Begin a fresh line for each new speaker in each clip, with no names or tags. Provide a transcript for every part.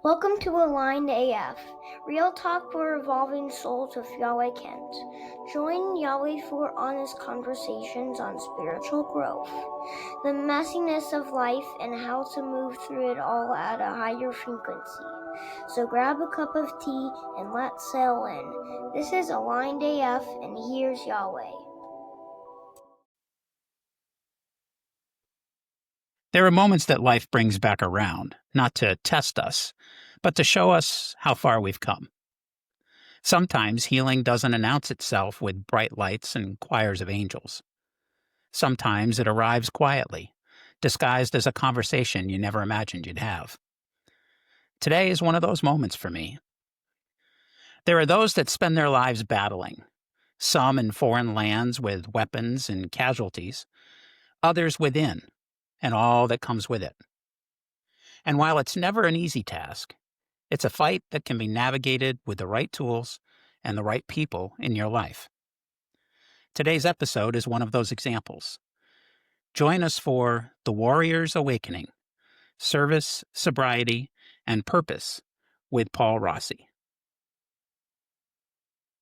Welcome to Aligned AF, real talk for evolving souls with Yahweh Kent. Join Yahweh for honest conversations on spiritual growth, the messiness of life, and how to move through it all at a higher frequency. So grab a cup of tea and let's sail in. This is Aligned AF, and here's Yahweh.
There are moments that life brings back around, not to test us, but to show us how far we've come. Sometimes healing doesn't announce itself with bright lights and choirs of angels. Sometimes it arrives quietly, disguised as a conversation you never imagined you'd have. Today is one of those moments for me. There are those that spend their lives battling, some in foreign lands with weapons and casualties, others within, and all that comes with it. And while it's never an easy task, it's a fight that can be navigated with the right tools and the right people in your life. Today's episode is one of those examples. Join us for The Warrior's Awakening, Service, Sobriety, and Purpose with Paul Rossi.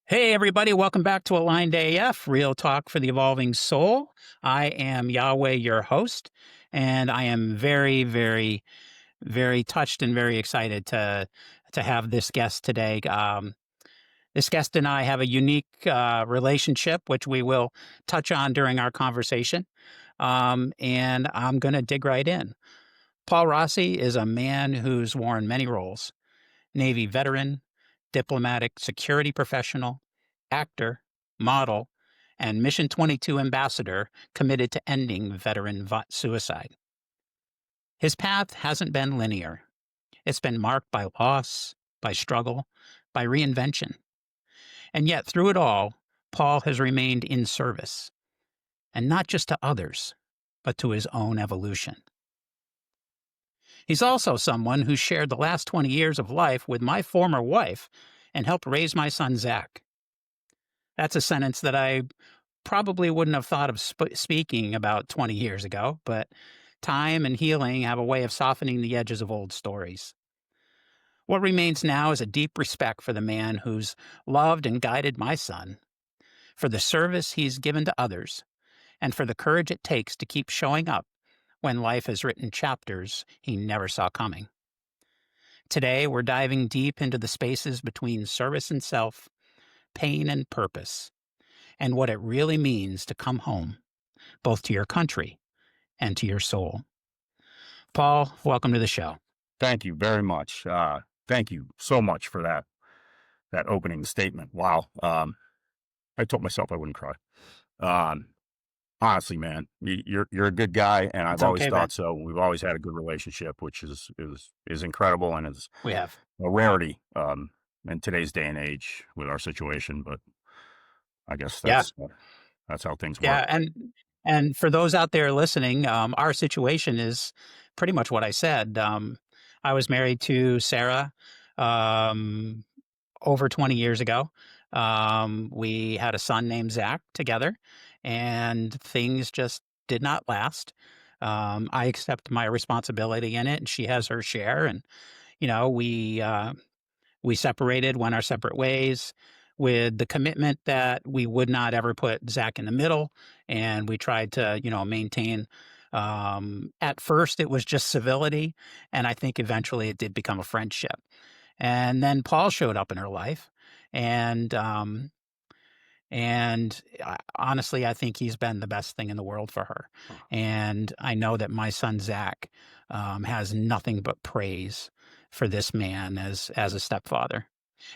Hey, everybody. Welcome back to Aligned AF, Real Talk for the Evolving Soul. I am Yahweh, your host, and I am very, very, very touched and very excited to have this guest today. This guest and I have a unique relationship, which we will touch on during our conversation. And I'm going to dig right in. Paul Rossi is a man who's worn many roles: Navy veteran, diplomatic security professional, actor, model, and Mission 22 ambassador committed to ending veteran suicide. His path hasn't been linear. It's been marked by loss, by struggle, by reinvention. And yet, through it all, Paul has remained in service, and not just to others, but to his own evolution. He's also someone who shared the last 20 years of life with my former wife and helped raise my son, Zach. That's a sentence that I probably wouldn't have thought of speaking about 20 years ago, but time and healing have a way of softening the edges of old stories. What remains now is a deep respect for the man who's loved and guided my son, for the service he's given to others, and for the courage it takes to keep showing up when life has written chapters he never saw coming. Today, we're diving deep into the spaces between service and self, pain and purpose, and what it really means to come home, both to your country and to your soul. Paul, welcome to the show.
Thank you very much. Thank you so much for that opening statement. Wow. I told myself I wouldn't cry. Honestly, man, you're a good guy, and I've always thought so. We've always had a good relationship, which is incredible, and is
We have
a rarity in today's day and age with our situation. But I guess that's how things work.
Yeah, and for those out there listening, our situation is pretty much what I said. I was married to Sarah over 20 years ago. We had a son named Zach together, and things just did not last. I accept my responsibility in it, and she has her share. And we separated, went our separate ways, with the commitment that we would not ever put Zach in the middle, and we tried to maintain. At first, it was just civility, and I think eventually it did become a friendship. And then Paul showed up in her life, and honestly, I think he's been the best thing in the world for her. And I know that my son Zach has nothing but praise for this man as a stepfather.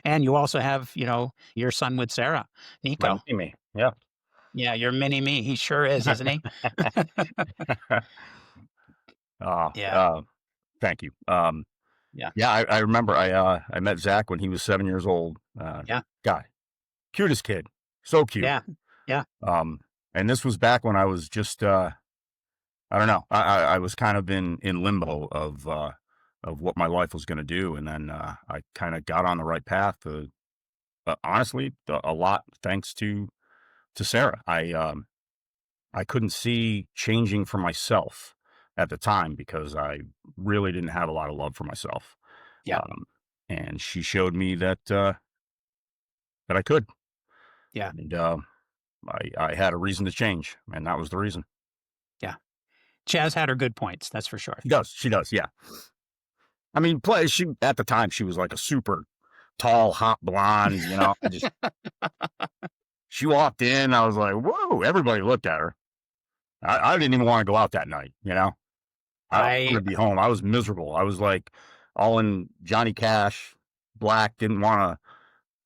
And you also have, your son with Sarah, Nico.
Me, yeah.
Yeah, your mini me. He sure is, isn't he?
Thank you.
Yeah.
I remember I met Zach when he was 7 years old. Guy, cutest kid, so cute.
Yeah.
And this was back when I was just I don't know. I was kind of in limbo of what my life was going to do, and then I kind of got on the right path. Honestly, a lot thanks to Sarah. I couldn't see changing for myself at the time because I really didn't have a lot of love for myself.
Yeah.
And she showed me that I could,
Yeah.
and I had a reason to change, and that was the reason.
Yeah. Chaz had her good points, that's for sure.
She does, yeah. I mean, she at the time she was like a super tall, hot blonde. She walked in, I was like, whoa! Everybody looked at her. I didn't even want to go out that night. I wanted
I
to be home. I was miserable. I was like all in Johnny Cash, black. Didn't want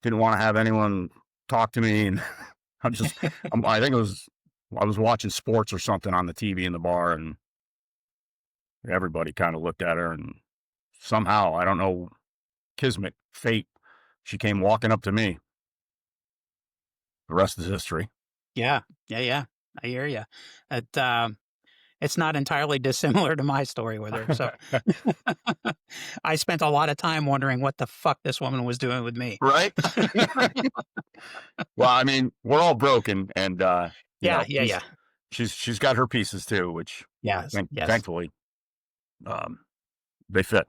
to have anyone talk to me, and I think I was watching sports or something on the TV in the bar, and everybody kind of looked at her, and somehow, I don't know, kismet, fate, she came walking up to me. The rest is history.
Yeah. Yeah, yeah. I hear you. It, it's not entirely dissimilar to my story with her, so I spent a lot of time wondering what the fuck this woman was doing with me.
Right? Well, I mean, we're all broken, and
Yeah, yeah, yeah.
she's got her pieces too, which
Yes, yes.
thankfully um, they fit.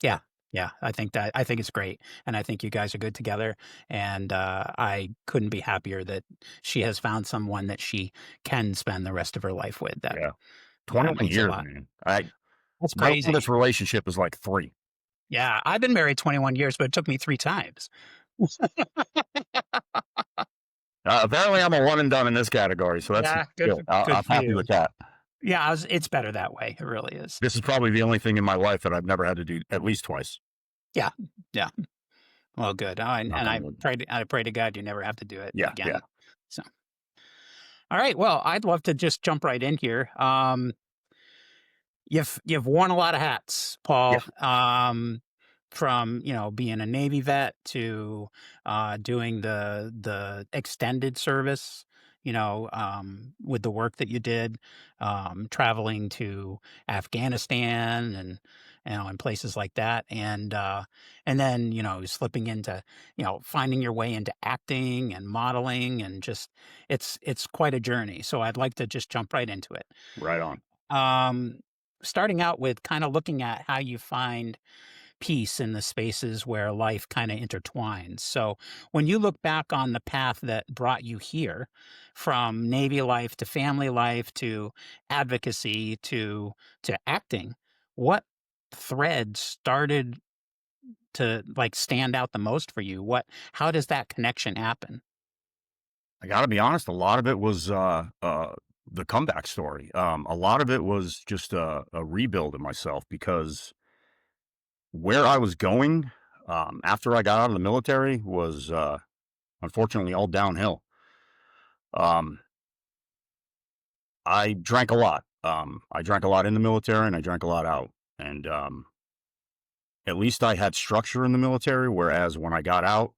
Yeah, yeah. I think it's great, and I think you guys are good together, and, I couldn't be happier that she has found someone that she can spend the rest of her life with.
Yeah,
That
21
means a
years,
lot.
man.
That's
My
crazy.
longest relationship is like 3.
Yeah, I've been married 21 years, but it took me 3 times.
Apparently, I'm a one and done in this category, so that's
Yeah,
good.
good
I'm
for
happy
you.
with that.
Yeah, it's better that way, it really is.
This is probably the only thing in my life that I've never had to do at least twice.
Yeah, yeah. Well, good. Oh, and
Knock on
I
wood.
pray to God you never have to do it
Yeah, yeah.
again. So, all right. Well, I'd love to just jump right in here. You've worn a lot of hats,
Yeah.
Paul. From being a Navy vet to doing the extended service. With the work that you did, traveling to Afghanistan and and places like that, and then slipping into finding your way into acting and modeling, and just it's quite a journey. So I'd like to just jump right into it.
Right on.
Um, Starting out with kind of looking at how you find peace in the spaces where life kind of intertwines. So, when you look back on the path that brought you here, from Navy life to family life to advocacy to acting, what thread started to like stand out the most for you? How does that connection happen?
I gotta be honest, a lot of it was the comeback story. A lot of it was just a rebuild of myself, because where I was going after I got out of the military was unfortunately all downhill. Um, I drank a lot. I drank a lot in the military, and I drank a lot out. And at least I had structure in the military, whereas when I got out,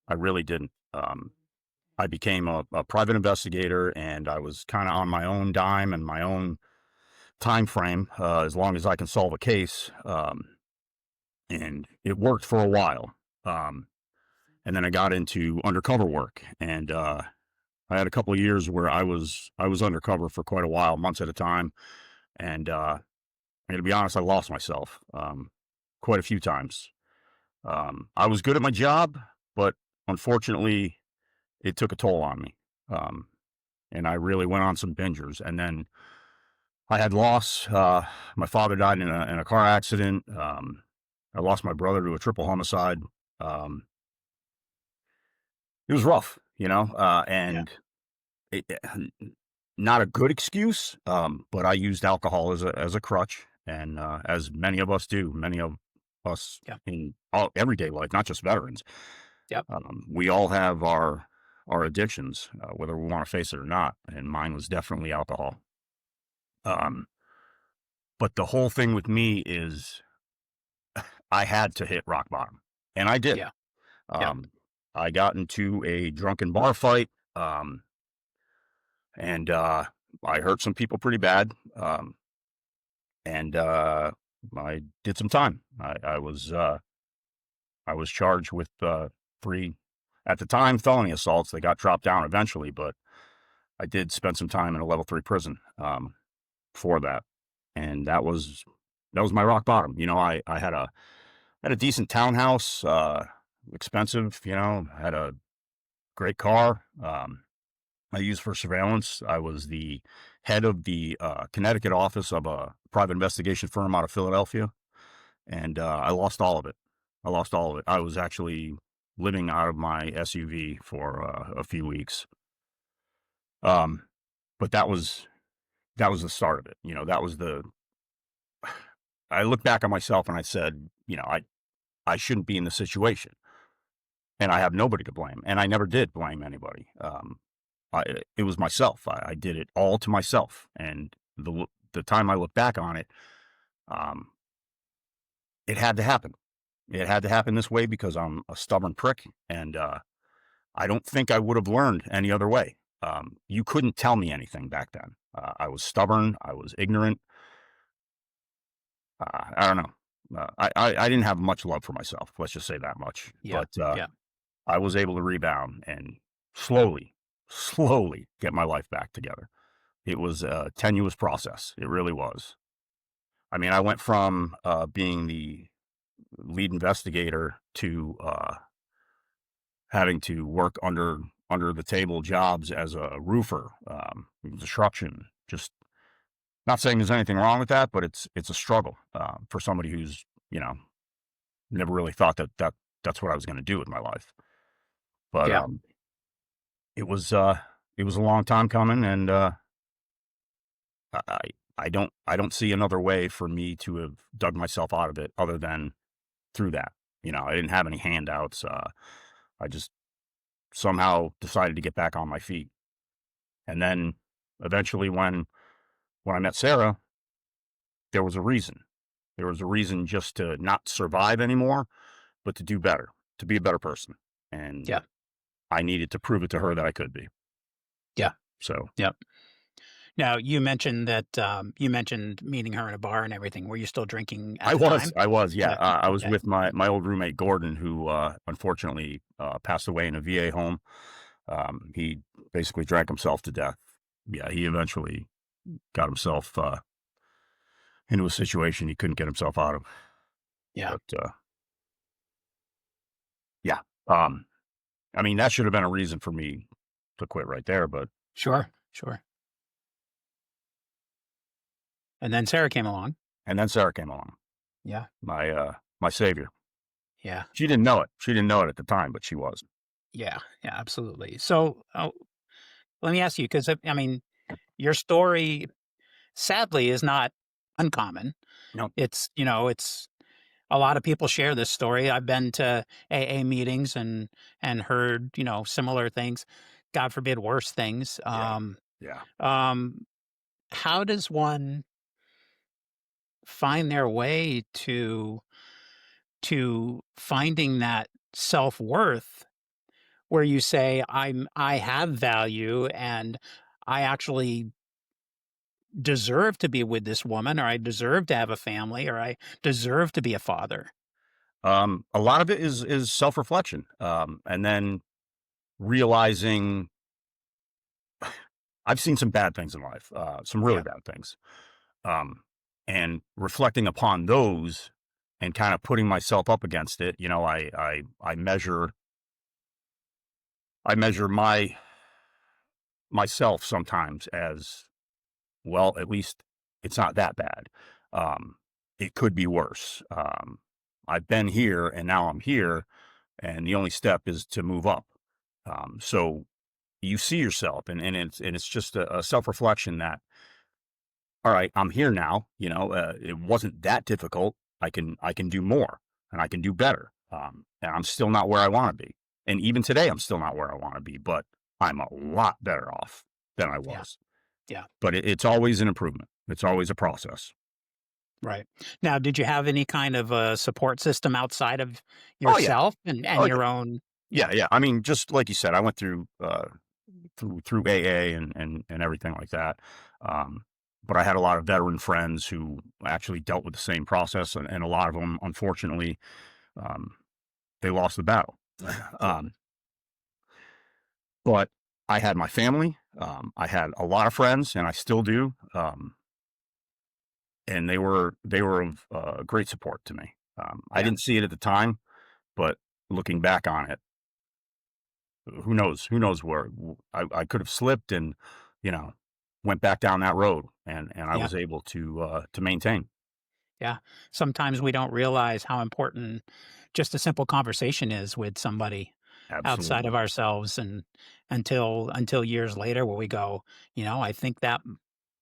I really didn't. I became a private investigator, and I was kind of on my own dime and my own time frame, as long as I can solve a case. And it worked for a while. And then I got into undercover work, and I had a couple of years where I was undercover for quite a while, months at a time. And to be honest, I lost myself quite a few times. I was good at my job, but unfortunately, it took a toll on me. Um, and I really went on some bingers. And then I had loss. My father died in a car accident. I lost my brother to a triple homicide. Um, it was rough,
Yeah,
and not a good excuse. But I used alcohol as a crutch, and as many of us do, many of us
yeah,
in everyday life, not just veterans.
yep,
We all have our addictions, whether we want to face it or not. And mine was definitely alcohol. Um, but the whole thing with me is I had to hit rock bottom, and I did.
yeah, yep,
Um, I got into a drunken bar fight, and I hurt some people pretty bad, and I did some time. I was charged with 3, at the time, felony assaults. They got dropped down eventually, but I did spend some time in a level 3 prison for that, and that was my rock bottom. I had Had a decent townhouse, expensive, had a great car. I used for surveillance. I was the head of the Connecticut office of a private investigation firm out of Philadelphia, and I lost all of it. I lost all of it. I was actually living out of my SUV for a few weeks. But that was the start of it. That was the. I look back on myself and I said, I shouldn't be in this situation, and I have nobody to blame, and I never did blame anybody. It was myself. I did it all to myself, and the time I look back on it, um, it had to happen. It had to happen this way because I'm a stubborn prick, and I don't think I would have learned any other way. You couldn't tell me anything back then. I was stubborn. I was ignorant. I don't know. I didn't have much love for myself. Let's just say that much.
Yeah.
But
Yeah.
I was able to rebound and slowly get my life back together. It was a tenuous process. It really was. I mean, I went from being the lead investigator to having to work under the table jobs as a roofer, construction. Just not saying there's anything wrong with that, but it's a struggle for somebody who's never really thought that's what I was going to do with my life. But
Yeah.
it was a long time coming, and I I don't see another way for me to have dug myself out of it other than through that. I didn't have any handouts. I just somehow decided to get back on my feet. And then eventually when I met Sarah, there was a reason. There was a reason just to not survive anymore, but to do better, to be a better person. And
Yeah.
I needed to prove it to her that I could be.
Yeah.
So
Yeah. Now, you mentioned that, you mentioned meeting her in a bar and everything. Were you still drinking at the time?
I was, yeah.
Yeah.
I was
Okay.
with my old roommate, Gordon, who unfortunately passed away in a VA home. He basically drank himself to death. Yeah, he eventually got himself into a situation he couldn't get himself out of.
Yeah.
But yeah, um, I mean, that should have been a reason for me to quit right there. But
Sure. Sure. And then Sarah came along.
and then Sarah came along,
Yeah.
my savior.
Yeah.
She didn't know it. She didn't know it at the time, but she was.
Yeah. Yeah. Absolutely. So, let me ask you, because I mean, your story sadly is not uncommon.
No.
It's a lot of people share this story. I've been to AA meetings and heard, similar things, God forbid, worse things.
Yeah. Yeah.
How does one find their way to finding that self-worth where you say, I have value and I actually deserve to be with this woman, or I deserve to have a family, or I deserve to be a father?
A lot of it is self reflection, and then realizing I've seen some bad things in life, some really
Yeah.
bad things, um, and reflecting upon those and kind of putting myself up against it. I measure myself sometimes as well. At least it's not that bad. It could be worse. I've been here and now I'm here, and the only step is to move up. So you see yourself, and it's just a self reflection that, all right, I'm here now. It wasn't that difficult. I can do more, and I can do better. And I'm still not where I want to be, and even today I'm still not where I want to be. But I'm a lot better off than I
Yeah.
was.
Yeah.
But it's always an improvement. It's always a process.
Right. Now, did you have any kind of a support system outside of
Oh yeah.
yourself and
Oh yeah.
your own?
Yeah.
Yeah.
Yeah. I mean, just like you said, I went through through AA and everything like that. Um, but I had a lot of veteran friends who actually dealt with the same process, and a lot of them, unfortunately, um, they lost the battle. um, but I had my family. I had a lot of friends, and I still do. And they were of great support to me. I didn't see it at the time, but looking back on it, who knows? Who knows where I could have slipped and, you know, went back down that road, and I
Yeah.
was able to maintain.
Yeah. Sometimes we don't realize how important just a simple conversation is with somebody outside of
Absolutely,
ourselves, and until years later where we go, I think that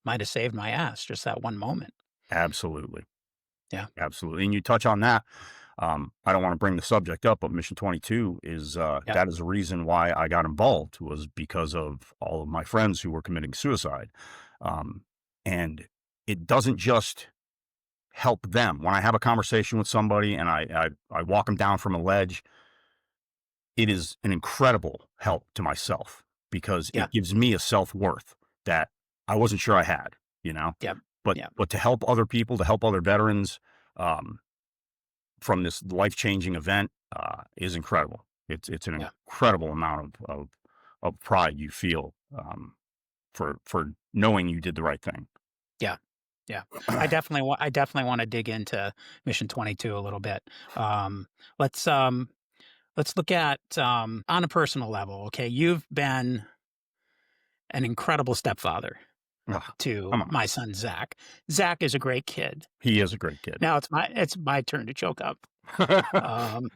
might have saved my ass, just that one moment.
absolutely,
Yeah.
absolutely. And you touch on that. I don't want to bring the subject up, but Mission 22 is
Yeah.
that is the reason why I got involved, was because of all of my friends who were committing suicide, um, and it doesn't just help them. When I have a conversation with somebody and I walk them down from a ledge, it is an incredible help to myself because
Yeah.
it gives me a self-worth that I wasn't sure I had, you know?
Yeah.
But
Yeah.
to help other people, to help other veterans, um, from this life-changing event, is incredible. It's an
Yeah.
incredible amount of pride you feel, for knowing you did the right thing.
Yeah. Yeah. I definitely want to dig into Mission 22 a little bit. Um, let's let's look at on a personal level. Okay, you've been an incredible stepfather
Ugh,
to
come on.
my son Zach. Zach is a great kid.
He is a great kid.
Now it's my turn to choke up. Um,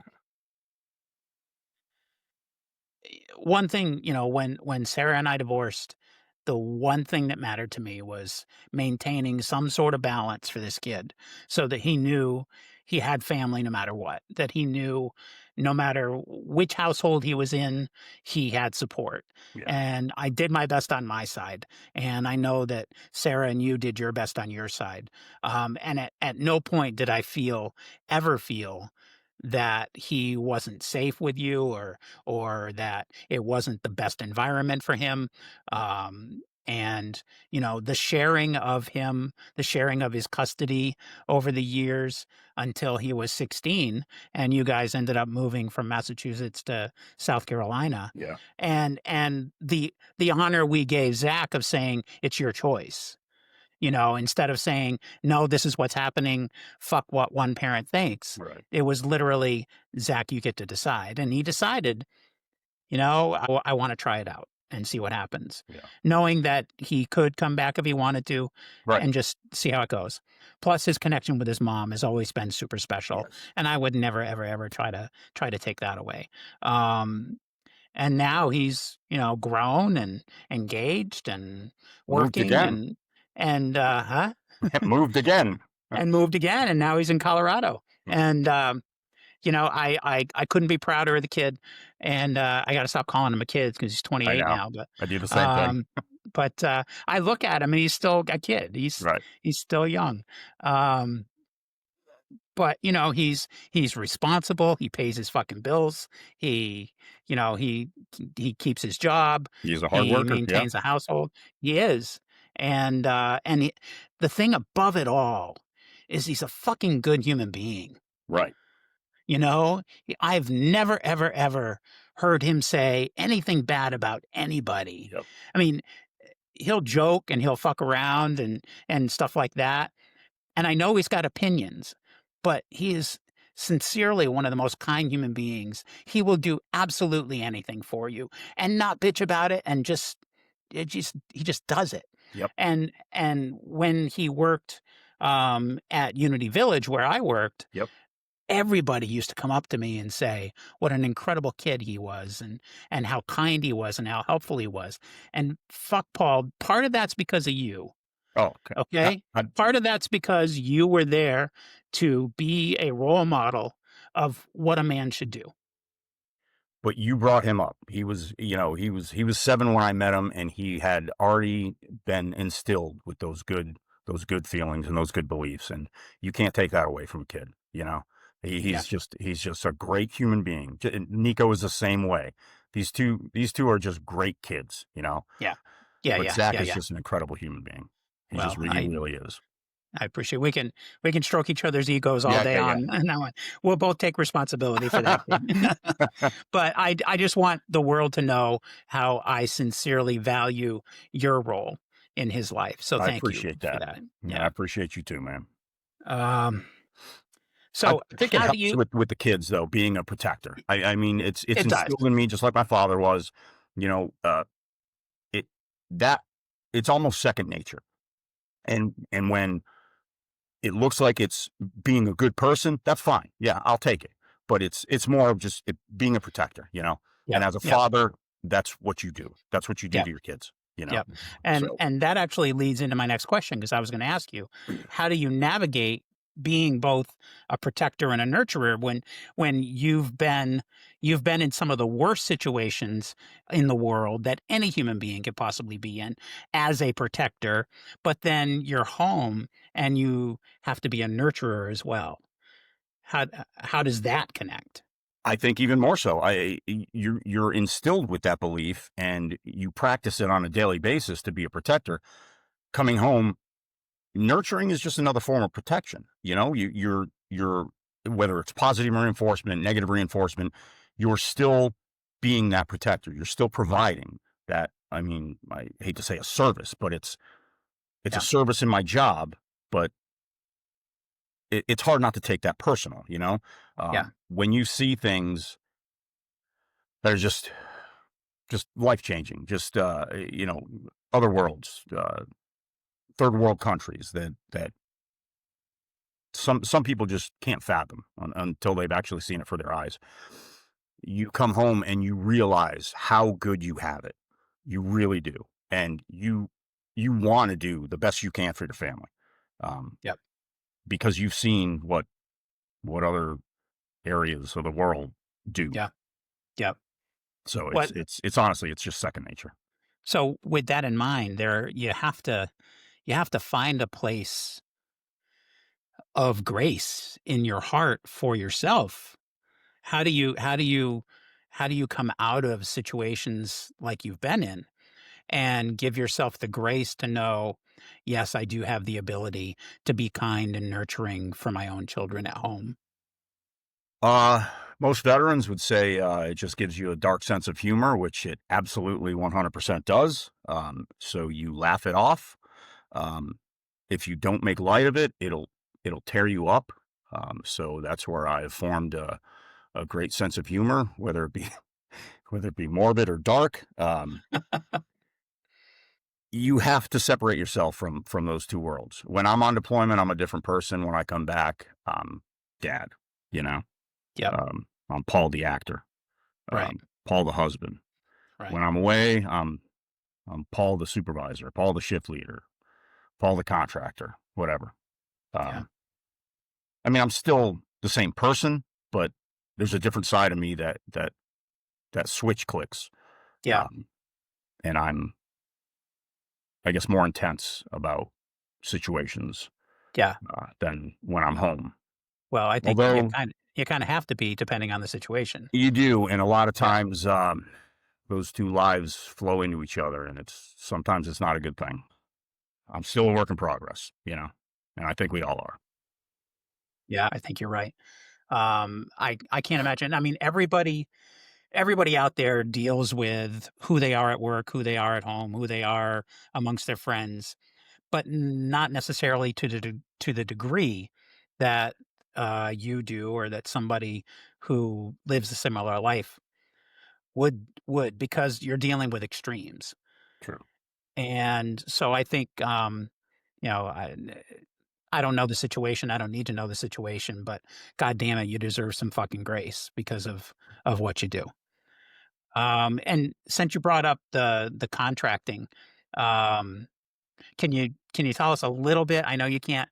One thing, when Sarah and I divorced, the one thing that mattered to me was maintaining some sort of balance for this kid so that he knew he had family no matter what, that he knew no matter which household he was in, he had support.
Yeah,
And I did my best on my side. And I know that Sarah and you did your best on your side. And at no point did I ever feel that he wasn't safe with you, or that it wasn't the best environment for him. And the sharing of his custody over the years until he was 16, and you guys ended up moving from Massachusetts to South Carolina.
yeah,
And the honor we gave Zach of saying it's your choice, instead of saying, no, this is what's happening, fuck what one parent thinks.
right.
It was literally, Zach, you get to decide. And he decided, I want to try it out and see what happens,
Yeah,
knowing that he could come back if he wanted to
right.
and just see how it goes. Plus, his connection with his mom has always been super special.
Yes.
And I would never, ever, ever try to take that away. And now he's, grown and engaged and
Moved
working
again. Moved again.
and moved again, and now he's in Colorado.
Mm,
And I couldn't be prouder of the kid. And I got to stop calling him a kid because he's
I
28
know.
now. But
I do the same thing.
um, I look at him and he's still a kid.
Right.
He's still young. Um, but he's responsible. He pays his fucking bills. He you know he keeps his job.
He's a hard
He
worker. Yeah.
maintains a household. He is. And the thing above it all is he's a fucking good human being.
Right.
I've never, ever, ever heard him say anything bad about anybody.
Yep.
I mean, he'll joke and he'll fuck around and stuff like that. And I know he's got opinions, but he is sincerely one of the most kind human beings. He will do absolutely anything for you and not bitch about it, and he just does it.
Yep.
And when he worked at Unity Village where I worked,
Yep.
everybody used to come up to me and say what an incredible kid he was, and how kind he was and how helpful he was. And fuck, Paul, part of that's because of you.
Oh, okay.
Okay. Part of that's because you were there to be a role model of what a man should do.
But you brought him up. He was 7 when I met him, and he had already been instilled with those good feelings and those good beliefs, and you can't take that away from a kid.
Yeah.
He's just a great human being. And Nico is the same way. These two are just great kids.
Yeah. Yeah.
But
Yeah.
Zach
Yeah.
is
Yeah.
just an incredible human being.
Well,
He really is.
I appreciate we can stroke each other's egos all
Yeah,
day
yeah,
on that one. We'll both take responsibility for that. But I just want the world to know how I sincerely value your role in his life. So
I
thank you
appreciate
for
that.
that.
Yeah, I
Yeah.
appreciate you too, man.
Um,
I
So
think it
how do
helps
you?
with the kids though, being a protector. I mean, it's
It does.
instilled in me just like my father was, you know, it that it's almost second nature. And when it looks like it's being a good person, that's fine. Yeah, I'll take it. But it's more of just being a protector, you know. And
Yep.
as a
Yep.
father, that's what you do. That's what you do
Yep.
to your kids, you know.
Yep. And
So
and that actually leads into my next question because I was going to ask you, how do you navigate being both a protector and a nurturer when you've been in some of the worst situations in the world that any human being could possibly be in as a protector, but then you're home and you have to be a nurturer as well. How does that connect?
I think even more so. You're instilled with that belief and you practice it on a daily basis to be a protector. Coming home, nurturing is just another form of protection. You know, you're whether it's positive reinforcement, negative reinforcement, you're still being that protector. You're still providing that. I mean, I hate to say a service, but it's a
Yeah.
service in my job, but it's hard not to take that personal, you know?
Yeah.
When you see things that are just life changing, just, you know, other worlds, third world countries that some people just can't fathom until they've actually seen it for their eyes. You come home and you realize how good you have it. You really do. And you want to do the best you can for your family. Um,
Yep.
because you've seen what other areas of the world do.
Yeah. Yep.
So
What
it's honestly it's just second nature.
So with that in mind, there you have to find a place of grace in your heart for yourself. How do you come out of situations like you've been in and give yourself the grace to know, yes, I do have the ability to be kind and nurturing for my own children at home.
Uh, Most veterans would say it just gives you a dark sense of humor, which it absolutely 100% does. So you laugh it off. Um, if you don't make light of it, it'll tear you up. So that's where I have formed a great sense of humor, whether it be whether it be morbid or dark. You have to separate yourself from those two worlds. When I'm on deployment, I'm a different person. When I come back, I'm dad. You know,
Yep.
I'm Paul the actor,
Right.
Paul the husband.
Right.
When I'm away, I'm Paul the supervisor, Paul the shift leader, Paul the contractor, whatever.
Yeah.
Um, I mean, I'm still the same person, but there's a different side of me that switch clicks,
Yeah.
um, and I'm, I guess, more intense about situations
Yeah.
than when I'm home.
Well, I think you
Although
kind of have to be depending on the situation.
you do, and a lot of
Yeah.
times those two lives flow into each other, and sometimes it's not a good thing. I'm still a work in progress, you know, and I think we all are.
Yeah, I think you're right. I can't imagine. I mean, everybody out there deals with who they are at work, who they are at home, who they are amongst their friends, but not necessarily to the degree that you do, or that somebody who lives a similar life would because you're dealing with extremes.
True.
And so I think, you know, I don't know the situation. I don't need to know the situation, but God damn it, you deserve some fucking grace because of what you do. And since you brought up the contracting, um, can you tell us a little bit? I know you can't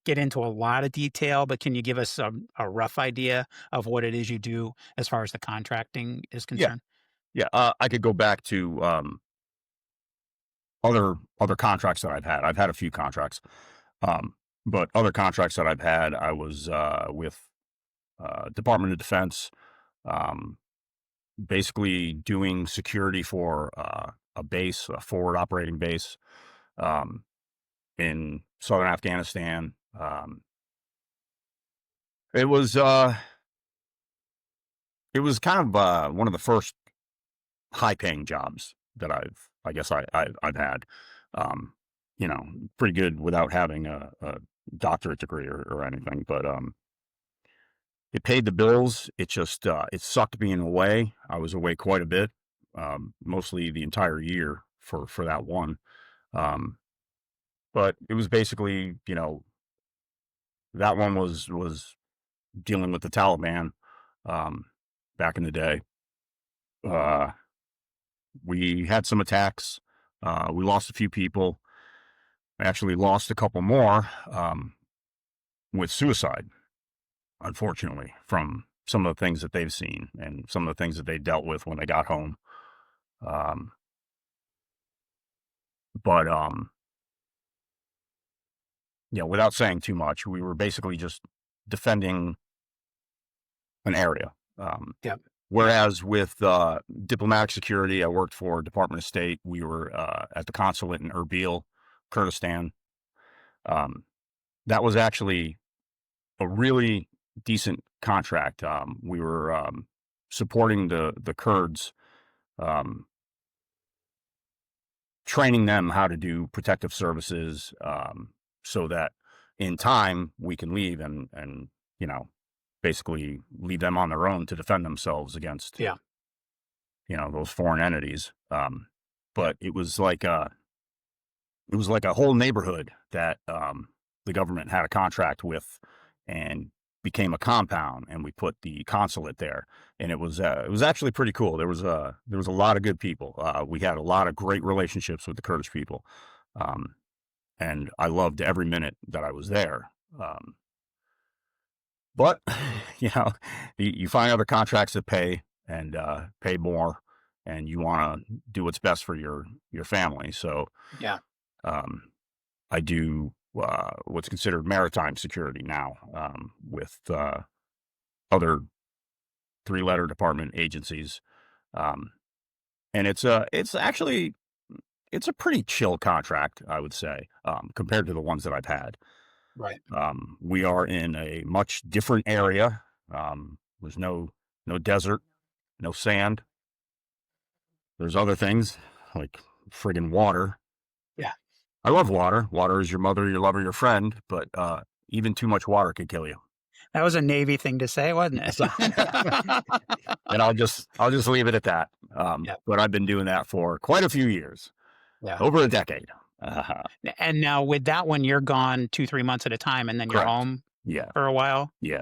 get into a lot of detail, but can you give us a rough idea of what it is you do as far as the contracting is
Yeah.
concerned?
Yeah. I could go back to other contracts that I've had. I've had a few contracts, um, but other contracts that I've had, I was with Department of Defense, um, basically doing security for a base, a forward operating base um, in southern Afghanistan. It was uh, it was kind of one of the first high paying jobs that I guess I've had. Um, you know, pretty good without having a doctorate degree or anything, but it paid the bills. It just, it sucked being away. I was away quite a bit, mostly the entire year for that one. But it was basically, that one was dealing with the Taliban, um, back in the day. Uh, we had some attacks. We lost a few people. I actually lost a couple more, with suicide, unfortunately, from some of the things that they've seen and some of the things that they dealt with when they got home. Um, but without saying too much, we were basically just defending an area.
Yeah.
Whereas with diplomatic security, I worked for Department of State. We were at the consulate in Erbil, Kurdistan. That was actually a really decent contract. We were supporting the Kurds, um, training them how to do protective services, so that in time we can leave and basically leave them on their own to defend themselves against those foreign entities. But it was like a whole neighborhood that the government had a contract with and became a compound, and we put the consulate there, and it was actually pretty cool. There was a lot of good people. We had a lot of great relationships with the Kurdish people, and I loved every minute that I was there. But you find other contracts that pay and pay more, and you want to do what's best for your family. So
Yeah.
I do what's considered maritime security now, with other 3-letter department agencies, and it's actually a pretty chill contract, I would say, compared to the ones that I've had.
Right.
We are in a much different area. There's no desert, no sand. There's other things like friggin' water.
Yeah.
I love water. Water is your mother, your lover, your friend, but even too much water could kill you.
That was a Navy thing to say, wasn't it?
And I'll just leave it at that.
Yeah.
But I've been doing that for quite a few years, over a decade.
And now with that one, you're gone 2-3 months at a time, and then you're
Correct.
home
Yeah.
for a while.
Yeah.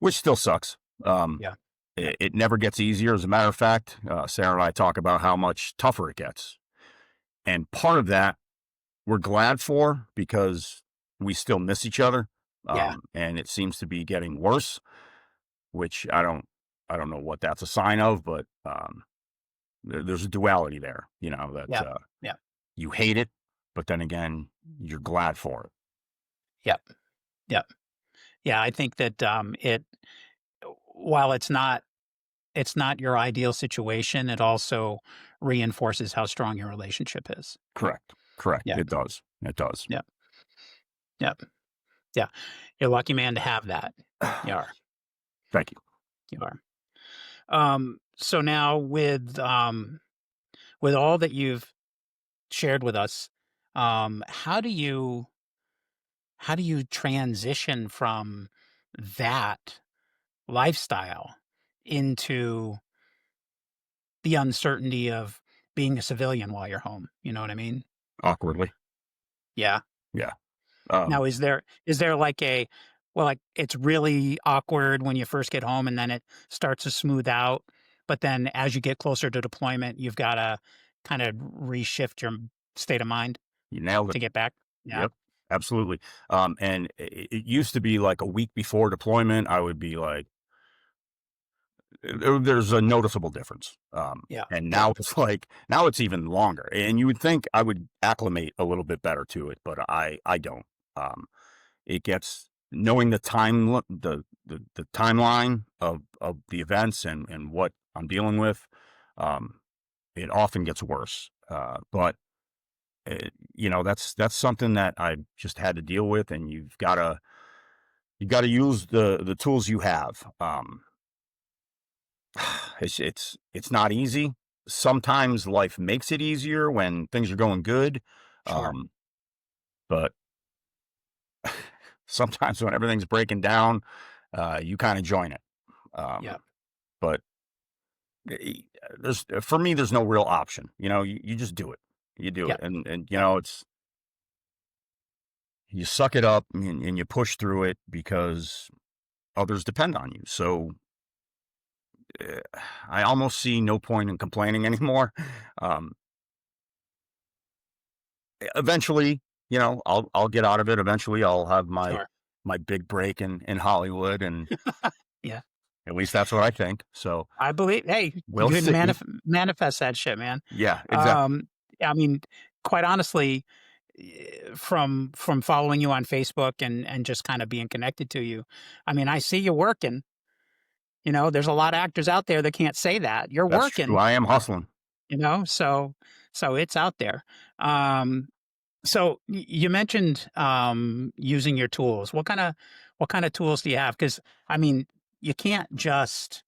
Which still sucks.
Yeah.
It never gets easier. As a matter of fact, Sarah and I talk about how much tougher it gets. And part of that we're glad for, because we still miss each other.
Yeah.
And it seems to be getting worse, which I don't know what that's a sign of, but there's a duality there, that you hate it, but then again, you're glad for it.
Yep. Yeah, I think that while it's not your ideal situation, it also reinforces how strong your relationship is.
Correct.
Yeah.
It does.
Yep. Yeah. You're a lucky man to have that. You are.
Thank you.
You are. So now with all that you've shared with us, how do you transition from that lifestyle into the uncertainty of being a civilian while you're home? You know what I mean?
Awkwardly.
Yeah.
Yeah.
Now, is there like like it's really awkward when you first get home and then it starts to smooth out, but then as you get closer to deployment, you've got to kind of reshift your state of mind
You nailed it.
to get back? Yeah.
Yep. Absolutely. And it used to be like a week before deployment, I would be like, there's a noticeable difference.
Yeah.
And now now it's even longer, and you would think I would acclimate a little bit better to it, but I don't. It gets, knowing the timeline of the events and what I'm dealing with, it often gets worse. But that's something that I just had to deal with, and you've got to use the tools you have. It's not easy. Sometimes life makes it easier when things are going good.
Sure.
But sometimes when everything's breaking down, you kind of join it.
Yeah.
But for me, there's no real option. You just do it. You do
Yeah.
it, and you suck it up and you push through it because others depend on you. So uh, I almost see no point in complaining anymore. Um, Eventually, I'll get out of it. Eventually, I'll have
Sure.
my big break in Hollywood, and
Yeah.
at least that's what I think. So
I believe, hey, you
we'll
can
see.
manifest that shit, man.
Yeah, exactly.
Um, I mean, quite honestly, from following you on Facebook and just kind of being connected to you, I mean, I see you working. There's a lot of actors out there that can't say that. You're
That's true.
working,
I am hustling.
so it's out there. So you mentioned using your tools. What kind of tools do you have? Because I mean, you can't just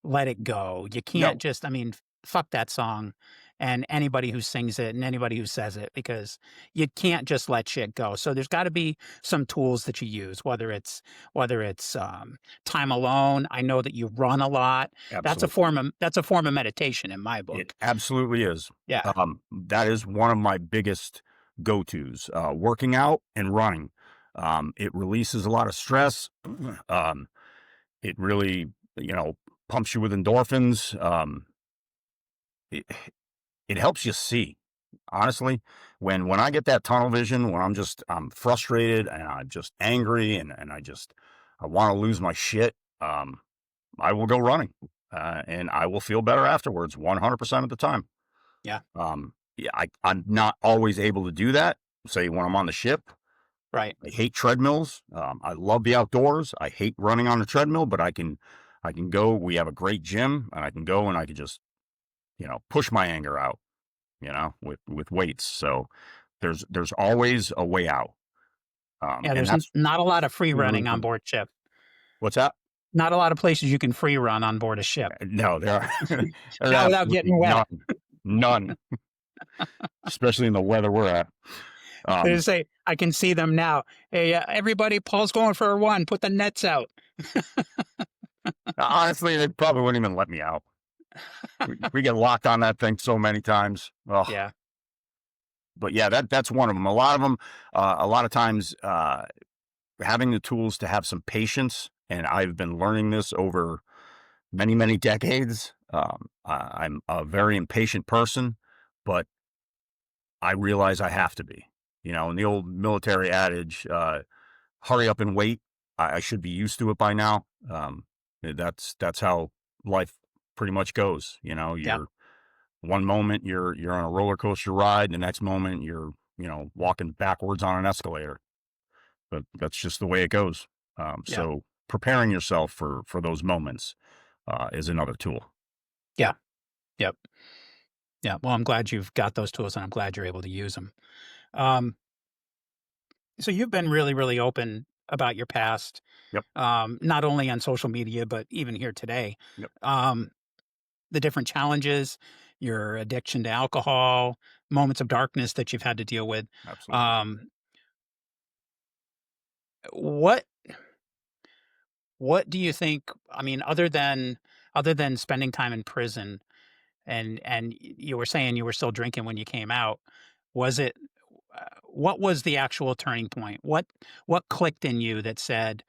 let it go. You can't
No,
just, I mean, fuck that song and anybody who sings it and anybody who says it, because you can't just let shit go. So there's got to be some tools that you use, whether it's time alone. I know that you run a lot.
absolutely.
That's a form of meditation in my
It
book.
absolutely is.
Yeah.
That is one of my biggest go-tos, working out and running. It releases a lot of stress. Um, it really, pumps you with endorphins. It, it helps you see. Honestly, when I get that tunnel vision, when I'm frustrated and I'm just angry and I want to lose my shit, I will go running, and I will feel better afterwards 100% of the time.
Yeah.
Yeah, I'm not always able to do that. Say when I'm on the ship,
Right.
I hate treadmills. I love the outdoors. I hate running on a treadmill, but I can go. We have a great gym, and I can go and I can just push my anger out, with weights. So there's always a way out.
Yeah.
And
There's
that's
not a lot of free
really
running on
important.
board ship.
What's that?
Not a lot of places you can free run on board a ship.
No, there are there are
Not without
absolutely
getting wet.
none, especially in the weather we're at.
They
Um,
say, I can see them now. Hey, everybody, Paul's going for a run. Put the nets out.
Honestly, they probably wouldn't even let me out. We get locked on that thing so many times. Oh,
Yeah.
but yeah, that's one of them. A lot of them, a lot of times, having the tools to have some patience, and I've been learning this over many, many decades. I'm a very impatient person, but I realize I have to be. In the old military adage, hurry up and wait. I should be used to it by now. That's how life pretty much goes.
Yeah.
You're one moment you're on a roller coaster ride, the next moment you're walking backwards on an escalator. But that's just the way it goes.
Yeah.
So preparing yourself for those moments is another tool.
Yeah. Yep. Yeah. Well, I'm glad you've got those tools and I'm glad you're able to use them. Um, so you've been really, really open about your past,
Yep.
not only on social media, but even here today.
Yep.
Um, the different challenges, your addiction to alcohol, moments of darkness that you've had to deal with.
Absolutely.
Um, what what do you think? I mean, other than spending time in prison, and you were saying you were still drinking when you came out, was it? What was the actual turning point? What clicked in you that said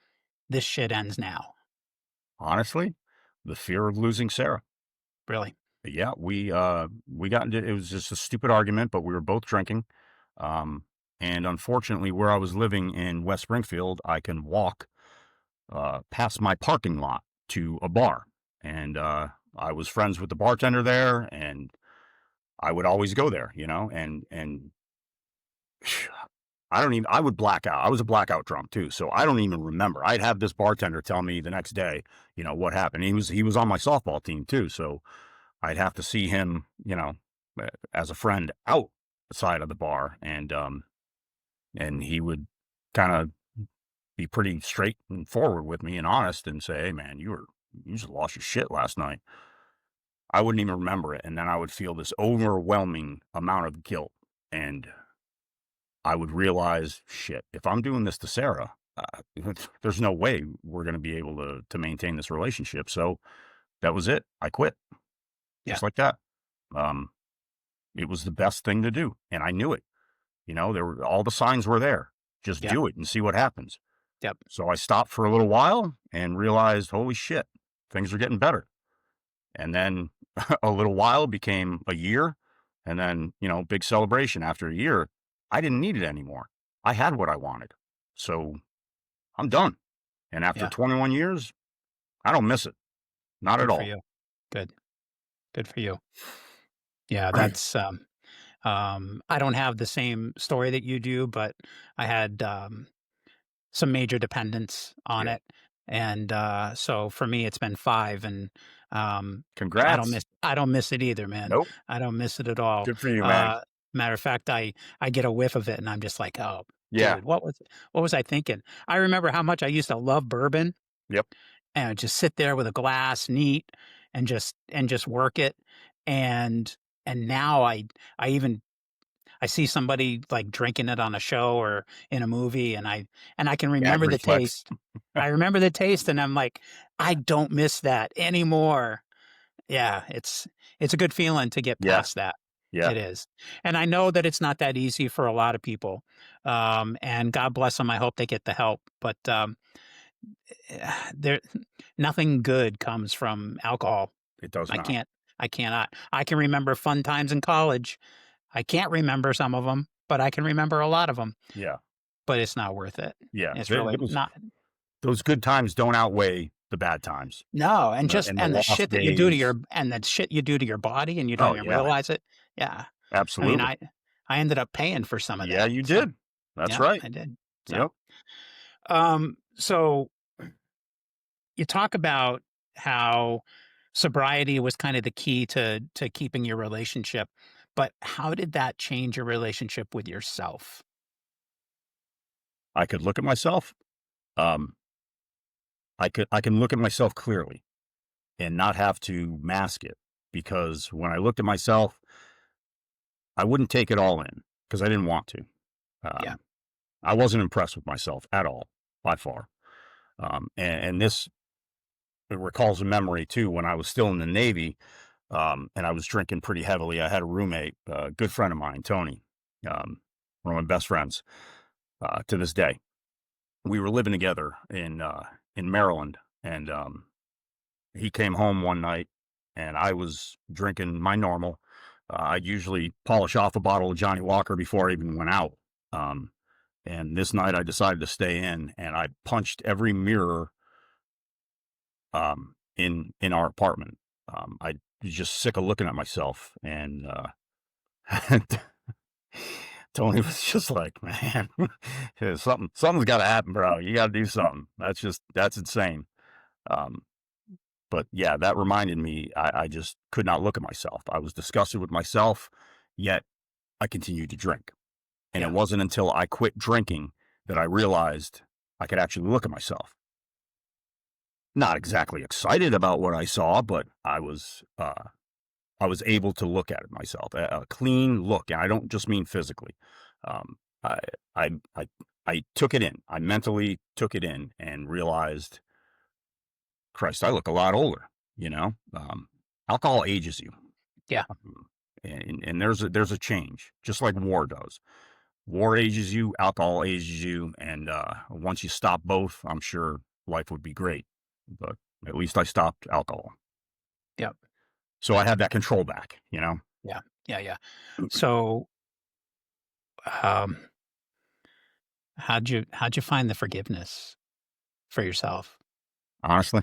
this shit ends now?
Honestly, the fear of losing Sarah.
Really?
Yeah, we got into it was just a stupid argument, but we were both drinking. Um, and unfortunately, where I was living in West Springfield, I can walk past my parking lot to a bar. And I was friends with the bartender there, and I would always go there, and I would black out. I was a blackout drunk too, so I don't even remember. I'd have this bartender tell me the next day, what happened. He was on my softball team too, so I'd have to see him, as a friend outside of the bar, and he would kind of be pretty straight and forward with me and honest and say, "Hey, man, you just lost your shit last night." I wouldn't even remember it, and then I would feel this overwhelming amount of guilt, and I would realize, shit, if I'm doing this to Sarah, there's no way we're going to be able to maintain this relationship. So that was it. I quit
Yeah.
just like that. Um, it was the best thing to do, and I knew it. There were all the signs were there. Just
Yep.
do it and see what happens.
Yep.
So I stopped for a little while and realized, holy shit, things are getting better. And then a little while became a year, and then big celebration after a year. I didn't need it anymore. I had what I wanted, so I'm done. And after
Yeah.
21 years, I don't miss it. Not at
Good for
all.
you. Good. Good for you. Yeah, that's I don't have the same story that you do, but I had some major dependence on
Yeah.
it. And so for me it's been 5, and
Congrats.
I don't miss it either, man.
Nope.
I don't miss it at all.
Good for you, man.
Uh Matter of fact, I get a whiff of it and I'm just like, "Oh,
Yeah.
dude, what was I thinking?" I remember how much I used to love bourbon
Yep.
and just sit there with a glass neat and just work it. And now I even I see somebody like drinking it on a show or in a movie, and I can
Gag
remember the
reflex.
taste. I remember the taste, and I'm like, I don't miss that anymore. Yeah, it's a good feeling to get
Yeah.
past that.
Yeah.
It is, and I know that it's not that easy for a lot of people. And God bless them. I hope they get the help, but there nothing good comes from alcohol.
It does
I
not.
can't. I cannot. I can remember fun times in college. I can't remember some of them, but I can remember a lot of them.
Yeah.
But it's not worth it.
Yeah.
It's really
Those
not.
those good times don't outweigh the bad times
No,
and the
and the
lost
shit that you do to
days.
your and the shit you do to your body and you don't
Oh,
even
yeah.
realize it. Yeah. I mean,
Absolutely.
I ended up paying for some of
Yeah,
that.
you
So,
did. That's
yeah,
right.
I did. So,
Yep.
so you talk about how sobriety was kind of the key to keeping your relationship, but how did that change your relationship with yourself?
I could look at myself. Um, I can look at myself clearly and not have to mask it, because when I looked at myself, I wouldn't take it all in because I didn't want to.
Yeah.
Um, I wasn't impressed with myself at all, by far. And this recalls a memory too when I was still in the Navy, and I was drinking pretty heavily. I had a roommate, a good friend of mine, Tony, um, one of my best friends to this day. We were living together in Maryland, and he came home one night, and I was drinking my normal. I'd usually polish off a bottle of Johnny Walker before I even went out. Um, and this night I decided to stay in, and I punched every mirror in our apartment. I was just sick of looking at myself, and Tony was just like, "Man, something's got to happen, bro. You got to do something. That's insane." Um, but yeah, that reminded me. I just could not look at myself. I was disgusted with myself, yet I continued to drink. And it
Yeah.
wasn't until I quit drinking that I realized I could actually look at myself. Not exactly excited about what I saw, but I was able to look at it myself, a clean look, and I don't just mean physically. Um, I, I I took it in. I mentally took it in and realized, Christ, I look a lot older. Alcohol ages you,
Yeah.
and there's a change, just like war does. War ages you, alcohol ages you, and once you stop both, I'm sure life would be great. But at least I stopped alcohol,
Yep.
so I had that control back.
Yeah. Yeah. Yeah. So, um, how'd you find the forgiveness for yourself?
Honestly,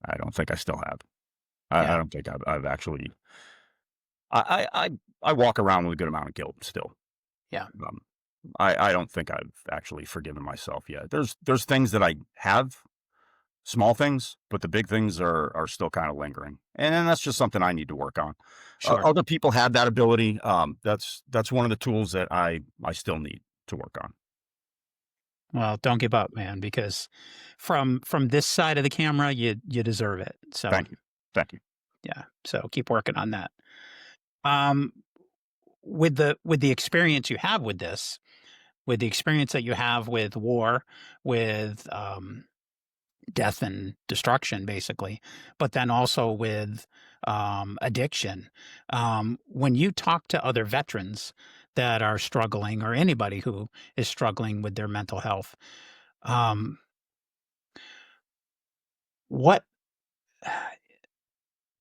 I don't think I still have. I
Yeah.
don't think I've actually. I walk around with a good amount of guilt still.
Yeah.
Um, I don't think I've actually forgiven myself yet. There's things that I have, small things, but the big things are still kind of lingering, and then that's just something I need to work on.
Sure.
Other people have that ability. That's one of the tools that I still need to work on.
Well, don't give up, man, because from this side of the camera, you deserve it. So,
Thank you, thank you.
yeah. So keep working on that. Um, with the experience you have with this, with the experience that you have with war, with death and destruction, basically, but then also with addiction. When you talk to other veterans that are struggling, or anybody who is struggling with their mental health, um, what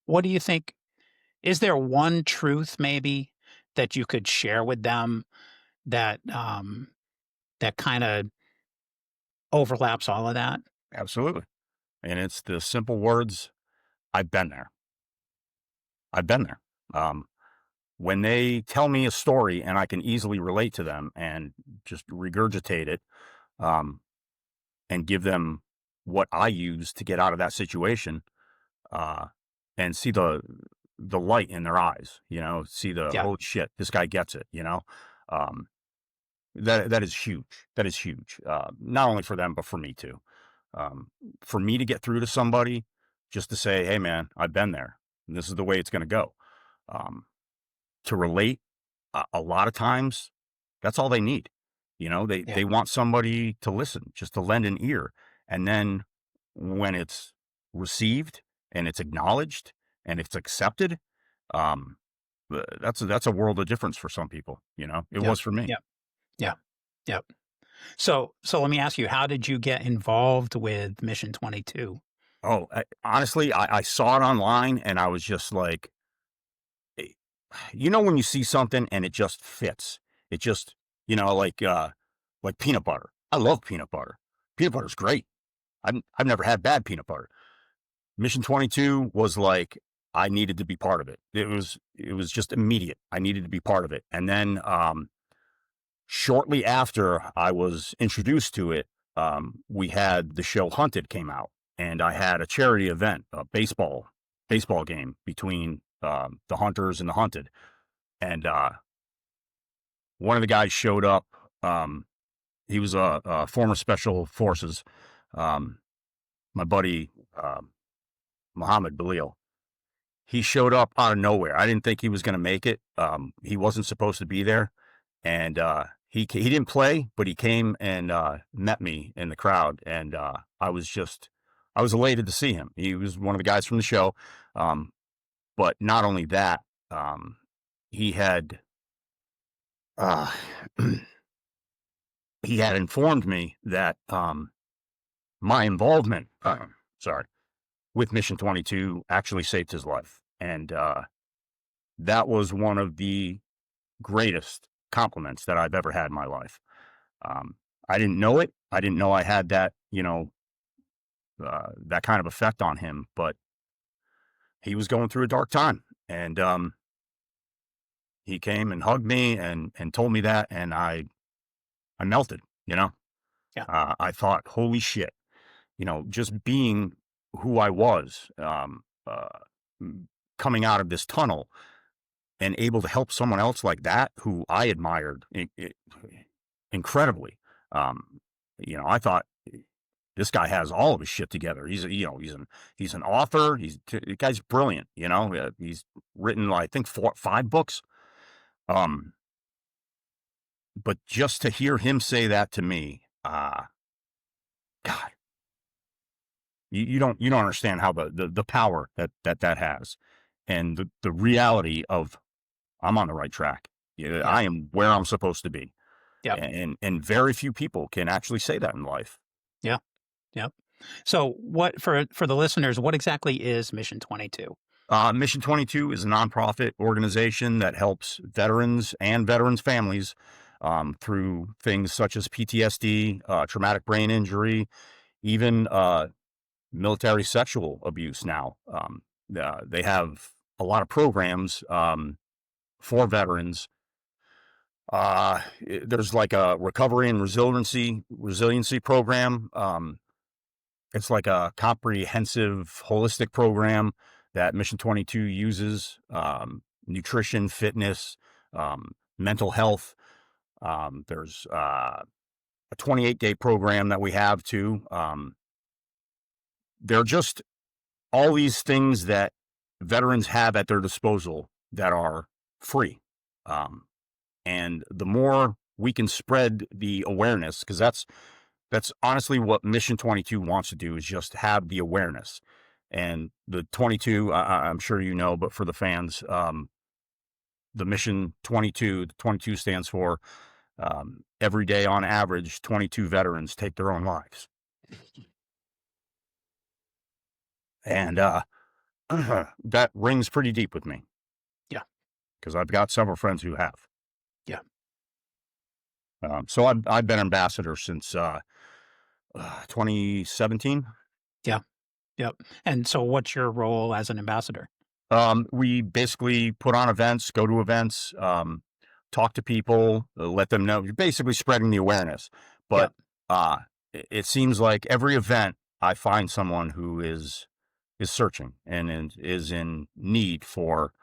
what do you think? Is there one truth maybe that you could share with them that that kind of overlaps all of that?
Absolutely. And it's the simple words, I've been there. I've been there. Um, when they tell me a story and I can easily relate to them and just regurgitate it, um, and give them what I use to get out of that situation, uh, and see the light in their eyes, see the
Yeah,
holy shit, this guy gets it, um, that is huge. That is huge. Not only for them, but for me too. Um, for me to get through to somebody, just to say, hey man, I've been there. And this is the way it's going to go. Um, to relate, a lot of times, that's all they need.
yeah,
They want somebody to listen, just to lend an ear. And then when it's received and it's acknowledged and it's accepted, um, that's a world of difference for some people. It
yeah,
was for me.
yeah, yeah, yeah. So let me ask you, how did you get involved with Mission 22?
Oh, honestly, I saw it online and I was just like, eh, when you see something and it just fits, it just, like peanut butter. I love peanut butter. Peanut butter's great. I've never had bad peanut butter. Mission 22 was like, I needed to be part of it. It was just immediate. I needed to be part of it. And then, shortly after I was introduced to it, we had the show Hunted came out, and I had a charity event, a baseball game between the hunters and the hunted, and one of the guys showed up. He was a former special forces, um, my buddy Muhammad Balil. He showed up out of nowhere. I didn't think he was going to make it. He wasn't supposed to be there, and he didn't play, but he came and met me in the crowd, and I was elated to see him. He was one of the guys from the show, um, but not only that, he had uh, he had informed me that my involvement, sorry, with Mission 22 actually saved his life, and that was one of the greatest compliments that I've ever had in my life. Um, I didn't know it. I didn't know I had that, that kind of effect on him, but he was going through a dark time, and he came and hugged me and told me that, and I melted.
Yeah,
I thought, holy shit, just being who I was, coming out of this tunnel and able to help someone else like that who I admired incredibly. Um, I thought this guy has all of his shit together. He's an author. The guy's brilliant. He's written, I think, 5 books. Um, but just to hear him say that to me, God, you don't understand how the power that has, and the reality of I'm on the right track. Yeah,
yeah,
I am where I'm supposed to be,
yep,
and very few people can actually say that in life.
yeah, yep. So what for the listeners, what exactly is Mission 22?
Mission 22 is a nonprofit organization that helps veterans and veterans' families through things such as PTSD, traumatic brain injury, even military sexual abuse now. They have a lot of programs for veterans. There's like a recovery and resiliency program. It's like a comprehensive, holistic program that Mission 22 uses, nutrition, fitness, mental health. There's a 28-day program that we have too. They're just all these things that veterans have at their disposal that are free. Um, and the more we can spread the awareness, because that's honestly what Mission 22 wants to do, is just have the awareness. And the 22, I'm sure you know, but for the fans, the Mission 22, the 22 stands for every day on average, 22 veterans take their own lives. And that rings pretty deep with me.
Yeah.
Because I've got several friends who have.
Yeah.
So I've been ambassador since 2017.
Yeah. Yep. And so what's your role as an ambassador?
We basically put on events, go to events, talk to people, let them know. You're basically spreading the awareness. But it seems like every event I find someone who is searching and is in need for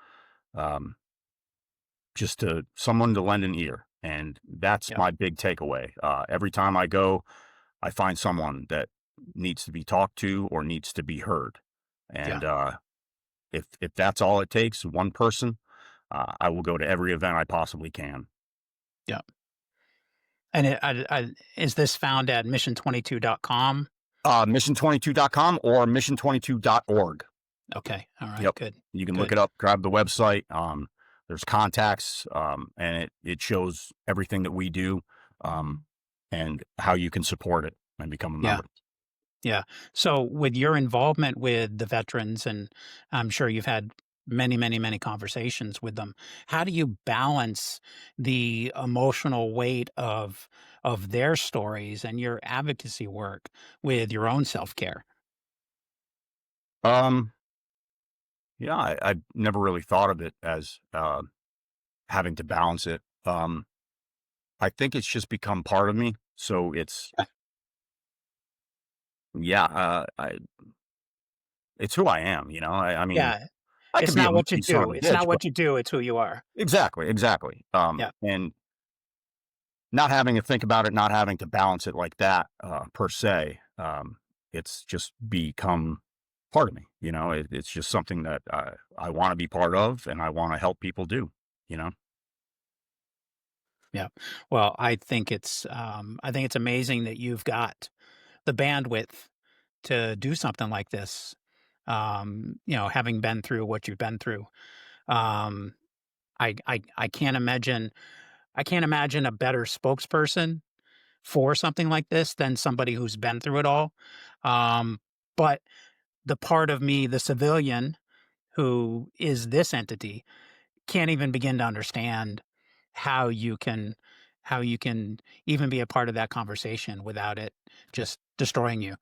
just someone to lend an ear. And that's my big takeaway. Every time I go, I find someone that needs to be talked to or needs to be heard. And if that's all it takes, one person, I will go to every event I possibly can.
Yeah. And is this found at mission22.com?
Mission22.com or mission22.org.
Okay. All right.
Yep.
Good.
You can look it up, grab the website. There's contacts, and it shows everything that we do, and how you can support it and become a member.
Yeah. So with your involvement with the veterans, and I'm sure you've had many, many, many conversations with them, how do you balance the emotional weight of their stories and your advocacy work with your own self-care?
Yeah, I never really thought of it as having to balance it. I think it's just become part of me. So it's, it's who I am, you know. I mean,
Yeah.
I
It's
could be a
not what you
mean son of
do.
a
It's
bitch,
not
but
what you do. It's who you are.
exactly.
Yeah.
And not having to think about it, not having to balance it like that, per se. It's just become part of me, you know. It's just something that I want to be part of, and I want to help people do, you know.
Yeah. Well, I think it's amazing that you've got the bandwidth to do something like this. Having been through what you've been through. Um, I can't imagine a better spokesperson for something like this than somebody who's been through it all. But the part of me, the civilian who is this entity, can't even begin to understand how you can even be a part of that conversation without it just destroying you.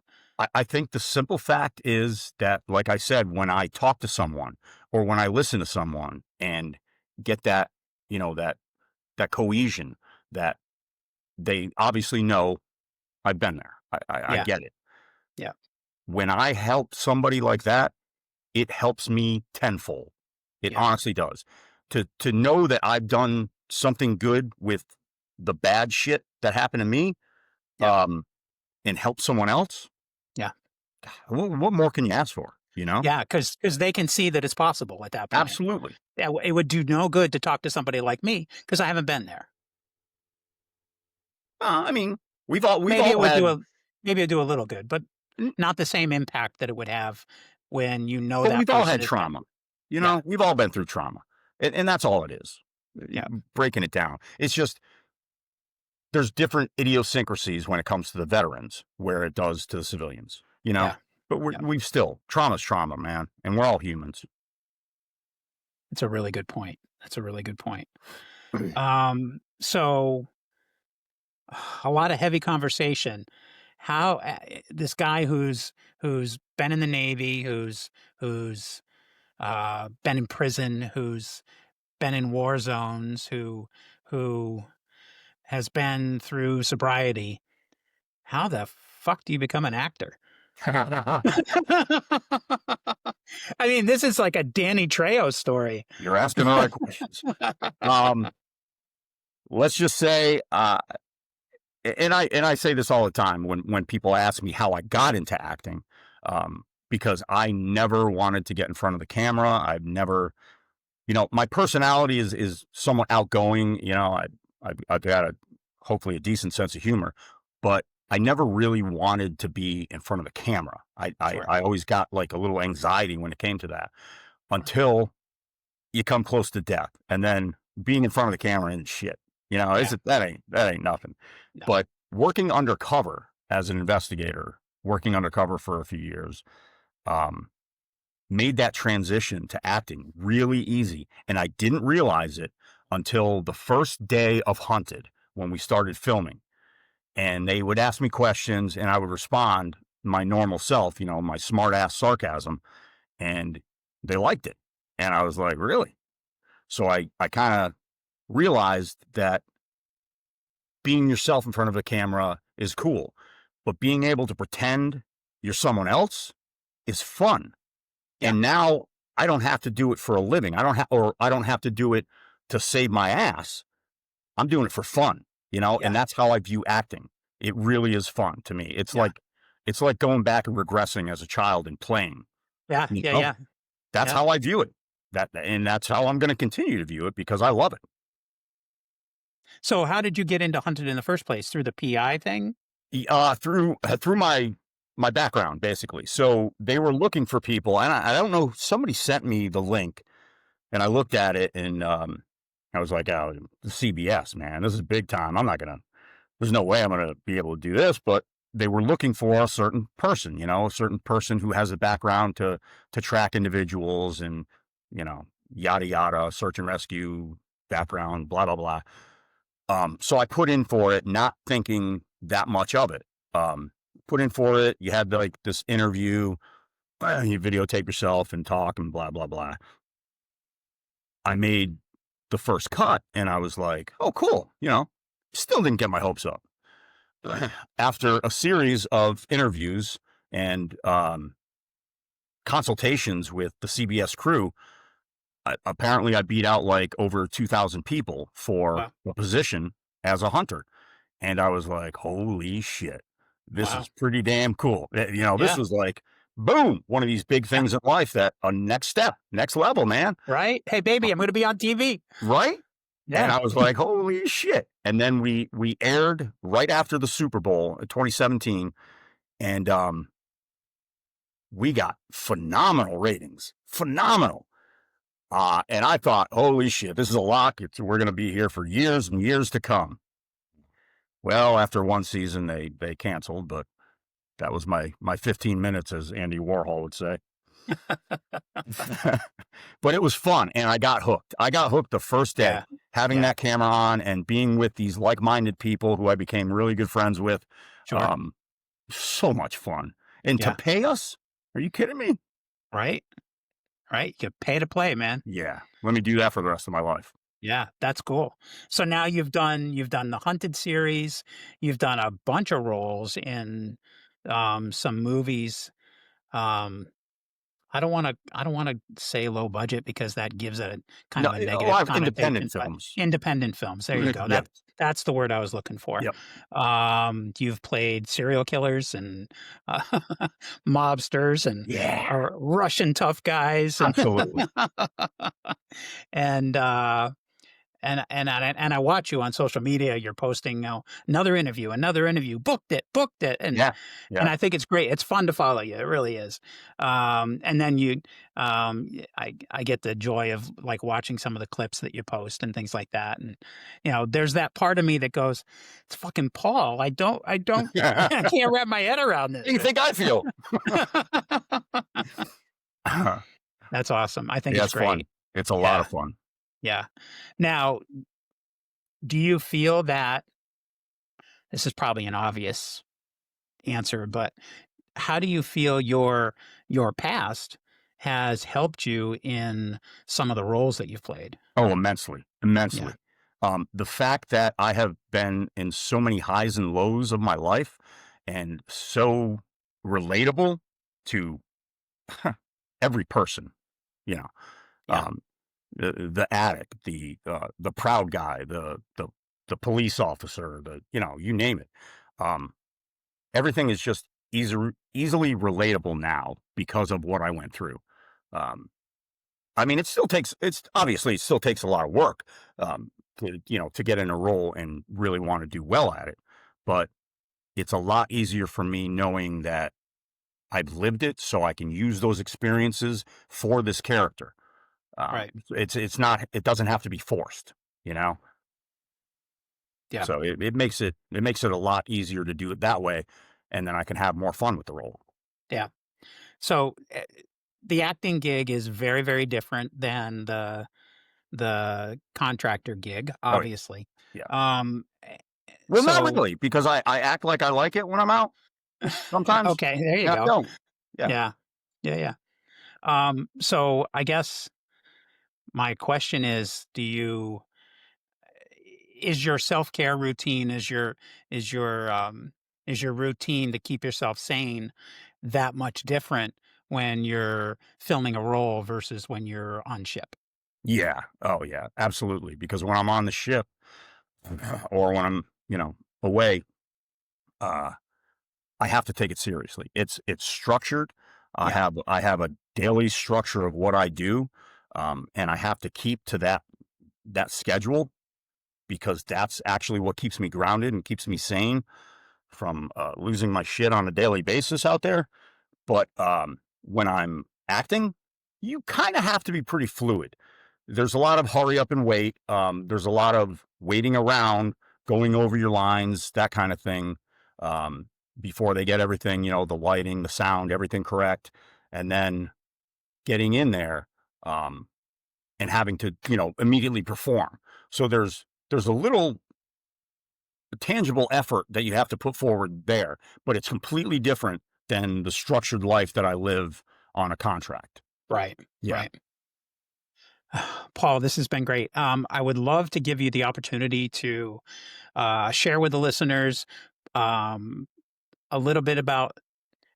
I think the simple fact is that, like I said, when I talk to someone or when I listen to someone and get that, you know, that cohesion, that they obviously know I've been there. I
Yeah.
get it.
Yeah.
When I help somebody like that, it helps me tenfold. It
Yeah.
honestly does. To know that I've done something good with the bad shit that happened to me,
Yeah.
and help someone else.
Yeah.
What more can you ask for? You know?
Yeah, because they can see that it's possible at that point.
Absolutely.
Yeah, it would do no good to talk to somebody like me because I haven't been there.
I mean, we've all
Maybe it would
had.
do a little good, but not the same impact that it would have when you know
But
that
we've all
person
had
has
trauma.
been.
You
Yeah.
know, we've all been through trauma, and that's all it is.
Yeah.
Breaking it down, it's just there's different idiosyncrasies when it comes to the veterans where it does to the civilians. You know,
Yeah.
but we've still trauma's trauma, man, and we're all humans.
It's a really good point. That's a really good point. So a lot of heavy conversation. How this guy who's been in the Navy, who's been in prison, who's been in war zones, who has been through sobriety. How the fuck do you become an actor? I mean, this is like a Danny Trejo story.
You're asking the right questions. Let's just say, and I say this all the time when people ask me how I got into acting, because I never wanted to get in front of the camera. I've never, you know, my personality is somewhat outgoing. You know, I've got a hopefully a decent sense of humor, but I never really wanted to be in front of a camera.
Sure.
I always got like a little anxiety when it came to that until you come close to death, and then being in front of the camera and shit,
Yeah.
that ain't nothing.
No.
But working undercover as an investigator, working undercover for a few years, made that transition to acting really easy. And I didn't realize it until the first day of Hunted when we started filming. And they would ask me questions and I would respond my normal self, my smart ass sarcasm, and they liked it. And I was like, really? So I kind of realized that being yourself in front of a camera is cool, but being able to pretend you're someone else is fun.
Yeah.
And now I don't have to do it for a living. I don't have to do it to save my ass. I'm doing it for fun,
Yeah.
and that's how I view acting. It really is fun to me. It's
Yeah.
like going back and regressing as a child and playing.
Yeah. Yeah.
That's
Yeah.
how I view it. And that's how I'm going to continue to view it because I love it.
So how did you get into Hunted in the first place? Through the PI thing?
Through my background, basically. So they were looking for people, and I don't know, somebody sent me the link, and I looked at it, and I was like, oh, CBS, man, this is big time. There's no way I'm gonna be able to do this. But they were looking for a certain person, a certain person who has a background to track individuals and, yada yada, search and rescue background, blah blah blah. So I put in for it, not thinking that much of it. Put in for it. You had like this interview, you videotape yourself and talk and blah, blah, blah. I made the first cut and I was like, oh, cool. Still didn't get my hopes up. After a series of interviews and consultations with the CBS crew, apparently I beat out like over 2,000 people for a position as a hunter. And I was like, holy shit, this is pretty damn cool. This was like, boom, one of these big things in life that a next step, next level, man.
Right. Hey, baby, I'm going to be on TV.
Right.
Yeah.
And I was like, holy shit. And then we aired right after the Super Bowl in 2017. And we got phenomenal ratings. Phenomenal. And I thought, holy shit, this is a lock. We're going to be here for years and years to come. Well, after one season, they canceled, but that was my 15 minutes, as Andy Warhol would say. But it was fun, and I got hooked. I got hooked the first day, having that camera on and being with these like-minded people who I became really good friends with.
Sure.
So much fun. And to pay us? Are you kidding me?
Right. You pay to play, man.
Yeah. Let me do that for the rest of my life.
Yeah, that's cool. So now you've done the Hunted series. You've done a bunch of roles in some movies. I don't want to say low budget because that gives it a kind of a negative connotation.
Independent films.
Independent films. There you go. That's the word I was looking for.
Yep.
You've played serial killers and mobsters and Russian tough guys.
Absolutely.
And I watch you on social media. You're posting another interview, booked it, and I think it's great. It's fun to follow you. It really is. And then I get the joy of like watching some of the clips that you post and things like that. And there's that part of me that goes, it's fucking Paul. I can't wrap my head around this.
How do you think I feel?
That's awesome. I think it's great.
Fun. It's a lot of fun.
Yeah. Now, do you feel that this is probably an obvious answer, but how do you feel your past has helped you in some of the roles that you've played?
Oh, immensely. The fact that I have been in so many highs and lows of my life and so relatable to every person, the addict, the proud guy, the police officer, you name it. Everything is just easily relatable now because of what I went through. I mean, it still takes a lot of work. to get in a role and really want to do well at it. But it's a lot easier for me knowing that I've lived it, so I can use those experiences for this character.
Right.
It's not, it doesn't have to be forced, you know?
Yeah.
So it makes it a lot easier to do it that way. And then I can have more fun with the role.
Yeah. So the acting gig is very, very different than the contractor gig,
Oh, yeah.
obviously.
Yeah.
Eh,
Well, not
so
really, because I act like I like it when I'm out sometimes,
okay, there you
and I
go.
don't. Yeah.
Yeah. Yeah, yeah. So I guess my question is, is your self-care routine, is your routine to keep yourself sane that much different when you're filming a role versus when you're on ship?
Yeah. Oh, yeah. Absolutely. Because when I'm on the ship or when I'm, away, uh, I have to take it seriously. It's structured.
Yeah.
I have a daily structure of what I do, and I have to keep to that schedule because that's actually what keeps me grounded and keeps me sane from losing my shit on a daily basis out there. But when I'm acting, you kind of have to be pretty fluid. There's a lot of hurry up and wait. There's a lot of waiting around, going over your lines, that kind of thing, um, before they get everything, the lighting, the sound, everything correct. And then getting in there and having to, immediately perform. So there's a little tangible effort that you have to put forward there, but it's completely different than the structured life that I live on a contract.
Right.
Yeah.
Right. Paul, this has been great. I would love to give you the opportunity to share with the listeners um, a little bit about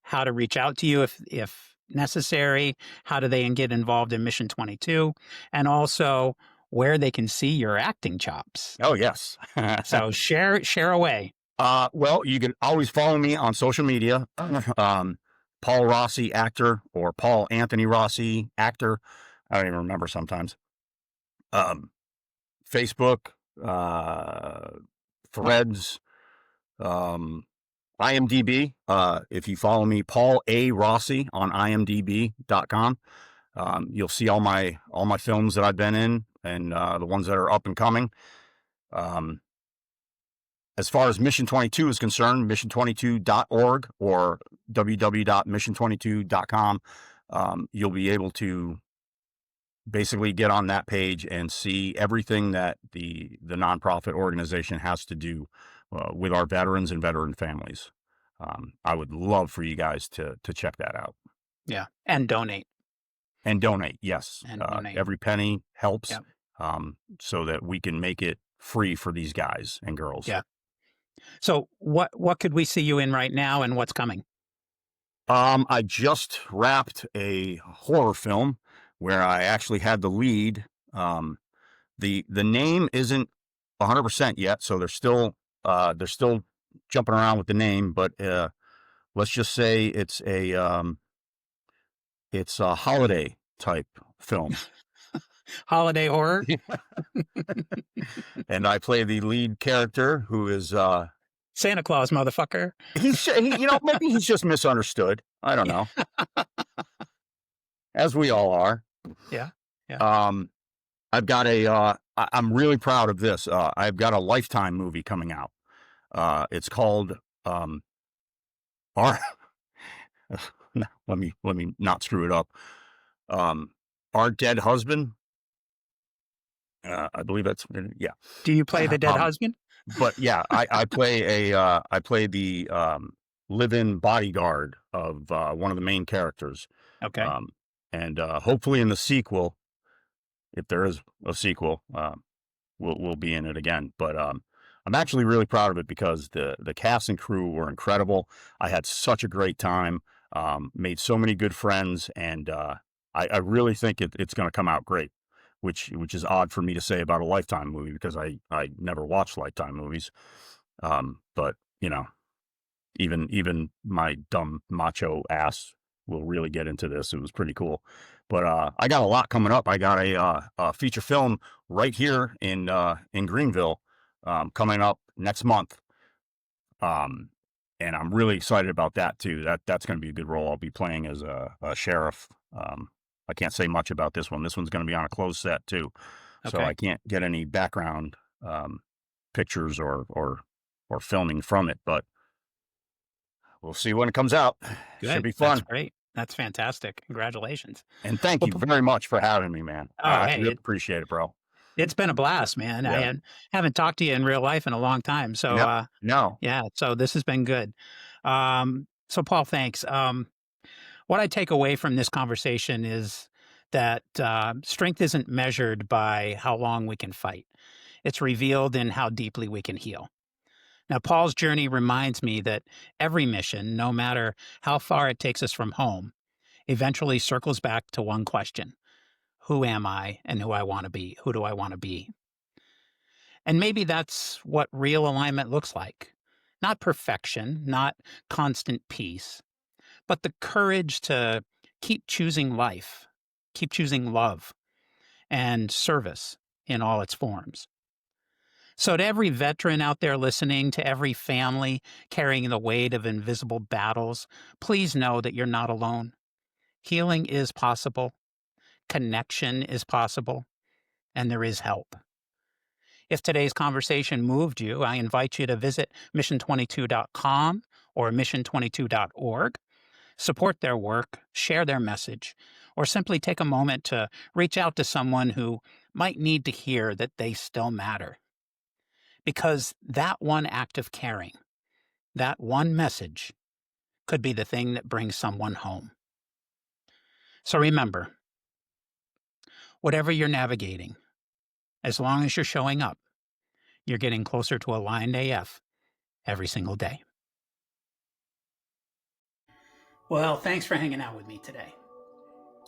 how to reach out to you if necessary. How do they get involved in Mission 22, and also where they can see your acting chops.
Oh, yes.
So share away.
Well, you can always follow me on social media. Paul Rossi, actor, or Paul Anthony Rossi, actor. I don't even remember sometimes. Facebook, Threads, IMDb. If you follow me, Paul A. Rossi on IMDb.com, you'll see all my films that I've been in and the ones that are up and coming. As far as Mission 22 is concerned, mission22.org or www.mission22.com, you'll be able to basically get on that page and see everything that the nonprofit organization has to do with our veterans and veteran families. I would love for you guys to check that out.
Yeah, and donate.
And donate, yes.
And donate.
Every penny helps,
Yep.
so that we can make it free for these guys and girls.
Yeah. So what could we see you in right now, and what's coming?
I just wrapped a horror film where I actually had the lead. The name isn't 100% yet, so they're still jumping around with the name, but let's just say it's a holiday type film.
Holiday horror.
And I play the lead character who is
Santa Claus, motherfucker.
Maybe he's just misunderstood. I don't know. As we all are.
Yeah. Yeah.
I've got I'm really proud of this. I've got a Lifetime movie coming out. It's called Our let me not screw it up. Our Dead Husband. I believe that's, yeah.
Do you play the dead husband?
But yeah, I play the live-in bodyguard of one of the main characters.
Okay.
And hopefully in the sequel, if there is a sequel, we'll be in it again. But I'm actually really proud of it because the cast and crew were incredible. I had such a great time, made so many good friends, and I really think it's going to come out great. Which is odd for me to say about a Lifetime movie because I never watched Lifetime movies. But even my dumb macho ass will really get into this. It was pretty cool. But I got a lot coming up. I got a feature film right here in Greenville coming up next month. And I'm really excited about that too. That's going to be a good role. I'll be playing as a sheriff. I can't say much about this one. This one's going to be on a closed set too, so
Okay.
I can't get any background pictures or filming from it. But we'll see when it comes out. Should
Good.
be
That's
fun.
great. That's fantastic. Congratulations.
And thank
Well,
you very much for having me, man.
oh,
I
hey,
really appreciate it, bro.
it's been a blast, man.
Yeah.
Haven't talked to you in real life in a long time. So,
No, no.
yeah, so this has been good. So Paul, thanks. What I take away from this conversation is that strength isn't measured by how long we can fight. It's revealed in how deeply we can heal. Now, Paul's journey reminds me that every mission, no matter how far it takes us from home, eventually circles back to one question: who am I and who I want to be? Who do I want to be? And maybe that's what real alignment looks like. Not perfection, not constant peace, but the courage to keep choosing life, keep choosing love and service in all its forms. So, to every veteran out there listening, to every family carrying the weight of invisible battles, please know that you're not alone. Healing is possible, connection is possible, and there is help. If today's conversation moved you, I invite you to visit mission22.com or mission22.org. Support their work, share their message, or simply take a moment to reach out to someone who might need to hear that they still matter. Because that one act of caring, that one message, could be the thing that brings someone home. So remember, whatever you're navigating, as long as you're showing up, you're getting closer to aligned AF every single day. Well, thanks for hanging out with me today.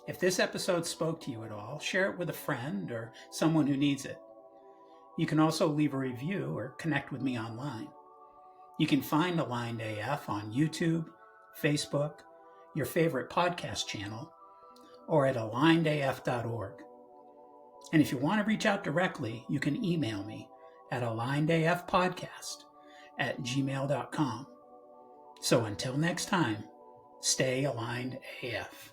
If this episode spoke to you at all, share it with a friend or someone who needs it. You can also leave a review or connect with me online. You can find Aligned AF on YouTube, Facebook, your favorite podcast channel, or at alignedaf.org. And if you want to reach out directly, you can email me at alignedafpodcast@gmail.com. So until next time, stay aligned AF.